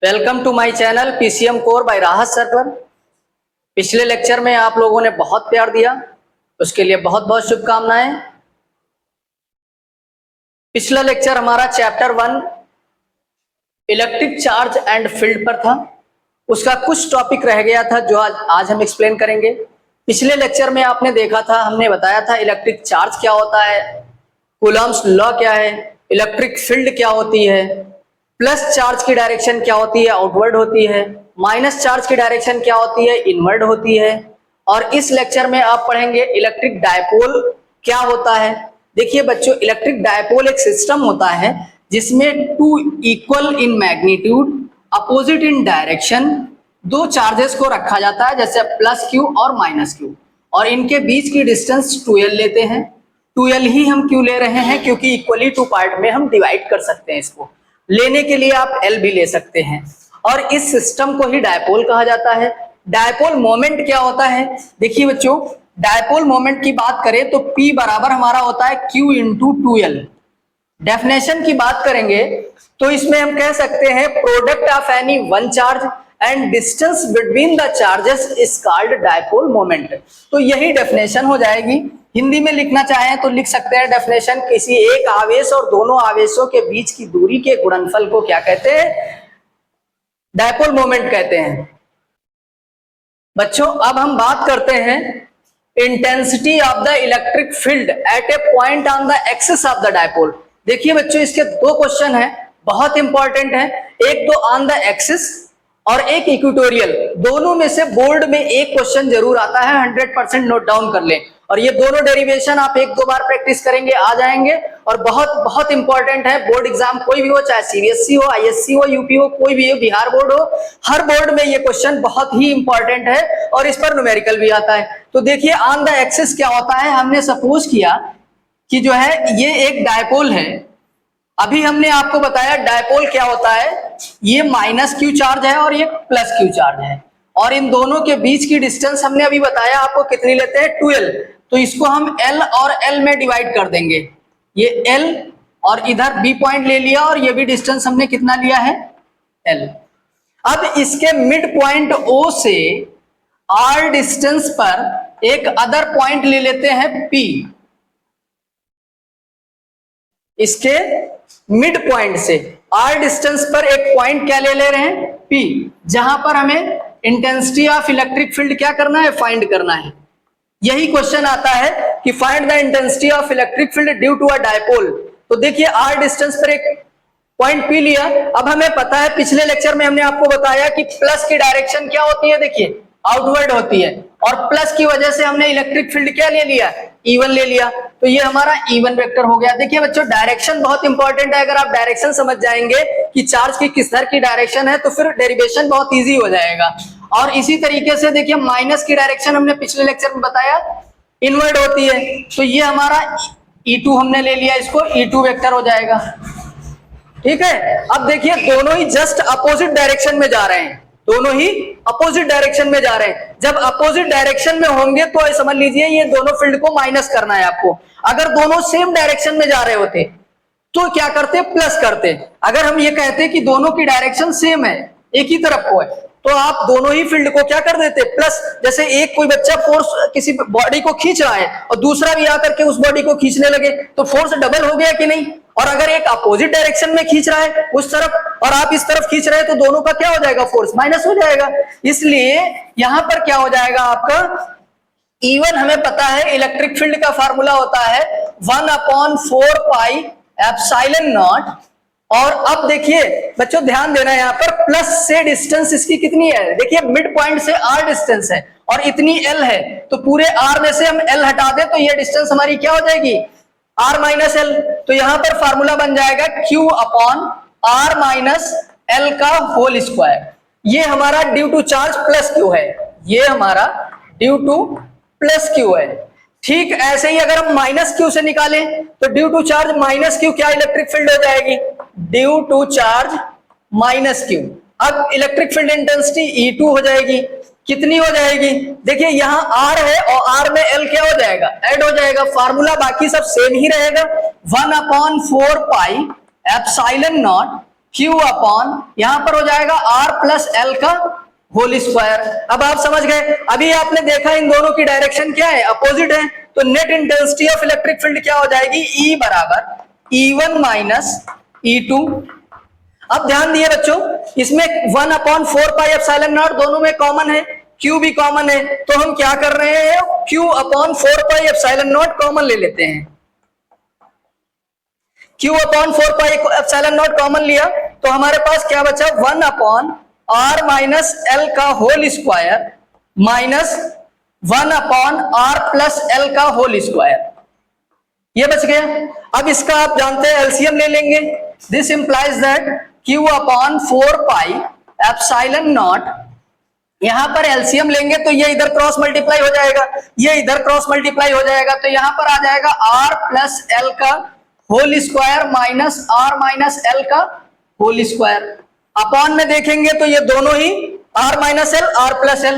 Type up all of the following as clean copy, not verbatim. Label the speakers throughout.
Speaker 1: Welcome to my channel PCM core by Rahat sir. पिछले lecture में आप लोगों ने बहुत प्यार दिया, उसके लिए बहुत बहुत शुभकामनाएं। पिछला लेक्चर हमारा chapter 1 electric charge and field पर था। उसका कुछ टॉपिक रह गया था जो आज हम एक्सप्लेन करेंगे। पिछले लेक्चर में आपने देखा था, हमने बताया था इलेक्ट्रिक चार्ज क्या होता है, कूलम्ब्स लॉ क्या है, इलेक्ट्रिक फील्ड क्या होती है, प्लस चार्ज की डायरेक्शन क्या होती है, आउटवर्ड होती है, माइनस चार्ज की डायरेक्शन क्या होती है, इनवर्ड होती है। और इस लेक्चर में आप पढ़ेंगे इलेक्ट्रिक डायपोल क्या होता है। देखिए बच्चों, इलेक्ट्रिक डायपोल एक सिस्टम होता है जिसमें two equal in magnitude opposite in direction दो चार्जेस को रखा जाता है, जैसे प्लस क्यू और माइनस क्यू, और इनके बीच की डिस्टेंस 2l लेते हैं। 2l ही हम क्यों ले रहे हैं, क्योंकि इक्वली टू पार्ट में हम डिवाइड कर सकते हैं। इसको लेने के लिए आप L भी ले सकते हैं, और इस सिस्टम को ही डायपोल कहा जाता है। डायपोल मोमेंट क्या होता है, देखिए बच्चों, डायपोल मोमेंट की बात करें तो P बराबर हमारा होता है Q इंटू 2l। डेफिनेशन की बात करेंगे तो इसमें हम कह सकते हैं product of any one charge and distance between the charges is called dipole moment. तो यही डेफिनेशन हो जाएगी। हिंदी में लिखना चाहें तो लिख सकते हैं डेफिनेशन, किसी एक आवेश और दोनों आवेशों के बीच की दूरी के गुणनफल को क्या कहते हैं, डायपोल मोमेंट कहते हैं। बच्चों अब हम बात करते हैं intensity of the electric field at A point on the axis of the dipole. देखिए बच्चों, इसके दो क्वेश्चन हैं, बहुत इंपॉर्टेंट है। एक तो ऑन द एक्सिस और एक इक्वेटोरियल। दोनों में से बोर्ड में एक क्वेश्चन जरूर आता है, 100% नोट डाउन कर लें। और ये दोनों डेरिवेशन आप एक दो बार प्रैक्टिस करेंगे आ जाएंगे, और बहुत बहुत इंपॉर्टेंट है। बोर्ड एग्जाम कोई भी हो, चाहे सीबीएसई हो, आईएससी हो, यूपी हो, कोई भी हो, बिहार बोर्ड हो, हर बोर्ड में ये क्वेश्चन बहुत ही इंपॉर्टेंट है, और इस पर न्यूमेरिकल भी आता है। तो देखिए ऑन द एक्सिस क्या होता है, हमने सपोज किया कि जो है ये एक डायपोल है। अभी हमने आपको बताया डायपोल क्या होता है, ये माइनस क्यू चार्ज है और ये प्लस क्यू चार्ज है, और इन दोनों के बीच की डिस्टेंस हमने अभी बताया आपको कितनी लेते हैं, 2l। तो इसको हम L और L में डिवाइड कर देंगे। ये L और इधर B पॉइंट ले लिया, और ये भी डिस्टेंस हमने कितना लिया है, L। अब इसके मिड पॉइंट O से R डिस्टेंस पर एक अदर पॉइंट ले लेते हैं P। इसके मिड पॉइंट से R डिस्टेंस पर एक पॉइंट क्या ले रहे हैं, P, जहां पर हमें इंटेंसिटी ऑफ इलेक्ट्रिक फील्ड क्या करना है, फाइंड करना है। यही क्वेश्चन आता है कि find the intensity of electric field due to a dipole. तो देखिए R डिस्टेंस पर एक पॉइंट P लिया। अब हमें पता है, पिछले लेक्चर में हमने आपको बताया कि प्लस की डायरेक्शन क्या होती है, देखिए आउटवर्ड होती है, और प्लस की वजह से हमने इलेक्ट्रिक फील्ड क्या ले लिया, E1 ले लिया। तो ये हमारा E1 वेक्टर हो गया। देखिए बच्चों, डायरेक्शन बहुत इंपॉर्टेंट है। अगर आप डायरेक्शन समझ जाएंगे कि चार्ज की किस तरह की डायरेक्शन है, तो फिर डेरिवेशन बहुत इजी हो जाएगा। और इसी तरीके से देखिए माइनस की डायरेक्शन हमने पिछले लेक्चर में बताया इनवर्ड होती है। तो ये हमारा E2 हमने ले लिया, इसको E2 वेक्टर हो जाएगा। ठीक है, अब देखिए दोनों ही जस्ट अपोजिट डायरेक्शन में जा रहे हैं, दोनों ही अपोजिट डायरेक्शन में जा रहे हैं। जब अपोजिट डायरेक्शन में होंगे तो समझ लीजिए ये दोनों फील्ड को माइनस करना है आपको। अगर दोनों सेम डायरेक्शन में जा रहे होते तो क्या करते, प्लस करते। अगर हम ये कहते कि दोनों की डायरेक्शन सेम है, एक ही तरफ को है, तो आप दोनों ही फील्ड को क्या कर देते, प्लस। जैसे एक कोई बच्चा फोर्स किसी बॉडी को खींच रहा है और दूसरा भी आकर के उस बॉडी को खींचने लगे, तो फोर्स डबल हो गया कि नहीं। और अगर एक अपोजिट डायरेक्शन में खींच रहा है उस तरफ, और आप इस तरफ खींच रहे हैं, तो दोनों का क्या हो जाएगा, फोर्स माइनस हो जाएगा। इसलिए यहां पर क्या हो जाएगा आपका, E1 हमें पता है इलेक्ट्रिक फील्ड का फार्मूला होता है 1/4 पाई एप्सिलॉन नॉट। और अब देखिए बच्चों, ध्यान देना है यहाँ पर, प्लस से डिस्टेंस इसकी कितनी है, देखिए मिड पॉइंट से R डिस्टेंस है और इतनी L है, तो पूरे R में से हम L हटा दें तो ये डिस्टेंस हमारी क्या हो जाएगी, R माइनस L। तो यहां पर फार्मूला बन जाएगा Q upon R minus L का होल स्क्वायर। ये हमारा due to charge plus Q है, ये हमारा ड्यू टू प्लस Q है। ठीक ऐसे ही अगर हम माइनस Q से निकालें तो due to charge minus Q क्या इलेक्ट्रिक फील्ड हो जाएगी, due to charge minus Q। अब इलेक्ट्रिक फील्ड इंटेंसिटी E2 हो जाएगी, कितनी हो जाएगी, देखिए यहाँ R है और R में L क्या हो जाएगा, ऐड हो जाएगा। फार्मूला बाकी सब सेम ही रहेगा, 1/4 पाई एप्सिलॉन नॉट Q अपॉन यहां पर हो जाएगा R प्लस L का होल स्क्वायर। अब आप समझ गए, अभी आपने देखा इन दोनों की डायरेक्शन क्या है, अपोजिट है, तो net intensity of electric field क्या हो जाएगी, E बराबर E1 माइनस E2। अब ध्यान दिए बच्चों, इसमें 1 अपॉन 4 पाई एप्सिलॉन नॉट दोनों में कॉमन है, Q भी कॉमन है, तो हम क्या कर रहे हैं, Q upon 4 pi epsilon not common ले लेते हैं। Q upon 4 pi epsilon not common लिया तो हमारे पास क्या बचा, 1 अपॉन R माइनस L का whole square minus 1 upon R plus L का होल स्क्वायर, ये बच गया। अब इसका आप जानते हैं एलसीएम ले लेंगे, this implies that Q upon 4 pi epsilon not, यहां पर एलसीएम लेंगे तो ये इधर क्रॉस मल्टीप्लाई हो जाएगा, ये इधर क्रॉस मल्टीप्लाई हो जाएगा, तो यहां पर आ जाएगा R प्लस L का whole square minus R minus L का होल स्क्वायर। अपॉन में देखेंगे तो ये दोनों ही R minus L, R plus L,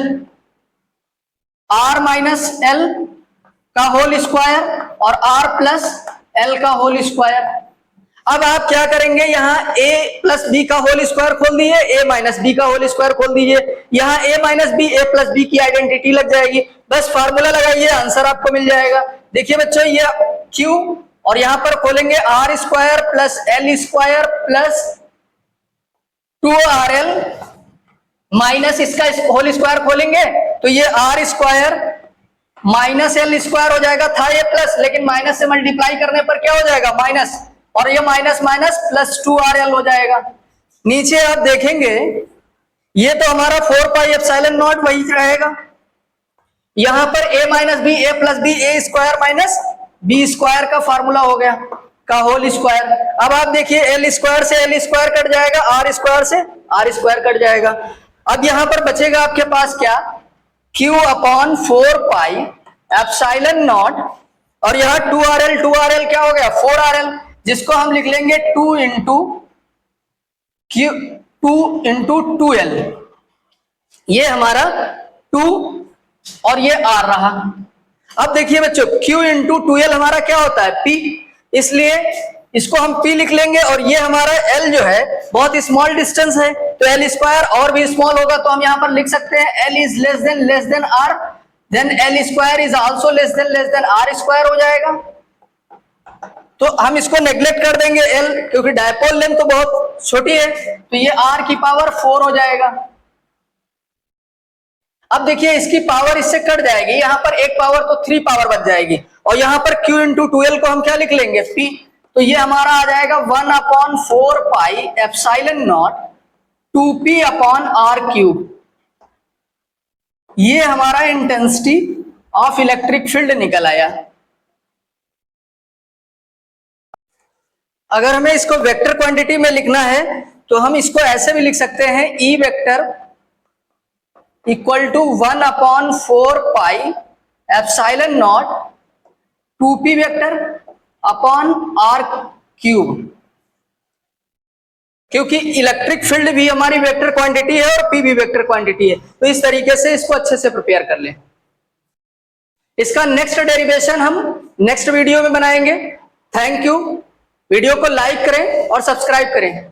Speaker 1: R minus L का होल स्क्वायर और R प्लस L का होल स्क्वायर। अब आप क्या करेंगे, यहाँ a प्लस बी का होल स्क्वायर खोल दीजिए, a माइनस बी का होल स्क्वायर खोल दीजिए, यहाँ a minus B a plus B की आइडेंटिटी लग जाएगी, बस फार्मूला लगाइए, आंसर आपको मिल जाएगा। देखिए बच्चों, ये q और यहां पर खोलेंगे R square plus L square plus 2RL minus इसका होल स्क्वायर खोलेंगे तो ये R square minus L square हो जाएगा, था ये प्लस, लेकिन माइनस से मल्टीप्लाई करने पर क्या हो जाएगा, माइनस, और ये माइनस माइनस प्लस 2RL हो जाएगा। नीचे आप देखेंगे ये तो हमारा 4 पाई एप्सिलॉन नॉट वही रहेगा, यहां पर a minus B a plus B a square minus B square का फार्मूला हो गया, का होल स्क्वायर। अब आप देखिए L स्क्वायर से L स्क्वायर कट जाएगा, R स्क्वायर से R स्क्वायर कट जाएगा। अब यहां पर बचेगा आपके पास क्या, Q upon 4 pi epsilon not, और यहां 2RL क्या हो गया, 4RL, जिसको हम लिख लेंगे 2 इंटू 2L, ये हमारा 2 और ये R रहा। अब देखिए बच्चों, Q इंटू 2L हमारा क्या होता है, P, इसलिए इसको हम P लिख लेंगे, और ये हमारा L जो है बहुत स्मॉल डिस्टेंस है, तो L स्क्वायर और भी स्मॉल होगा, तो हम यहां पर लिख सकते हैं L is less than R, then L square is also less than R square हो जाएगा। तो हम इसको नेग्लेक्ट कर देंगे L, क्योंकि डायपोल लेंथ तो बहुत छोटी है, तो ये R की पावर 4 हो जाएगा। अब देखिए इसकी पावर इससे कट जाएगी, यहां पर एक पावर तो 3 पावर बच जाएगी, और यहां पर Q इंटू 2L को हम क्या लिख लेंगे, P, तो ये हमारा आ जाएगा 1 upon 4 pi epsilon not 2P upon R cube. ये हमारा इंटेंसिटी ऑफ इलेक्ट्रिक फील्ड निकल आया। अगर हमें इसको वेक्टर क्वांटिटी में लिखना है तो हम इसको ऐसे भी लिख सकते हैं, E vector equal to 1 upon 4 pi epsilon not 2P vector upon R cube, क्योंकि इलेक्ट्रिक फील्ड भी हमारी वेक्टर क्वांटिटी है और P भी वेक्टर क्वांटिटी है, तो इस तरीके से इसको अच्छे से प्रिपेयर कर लें। इसका नेक्स्ट डेरिवेशन हम नेक्स्ट वीडियो में बनाएंगे। Thank you. वीडियो को लाइक करें और सब्सक्राइब करें।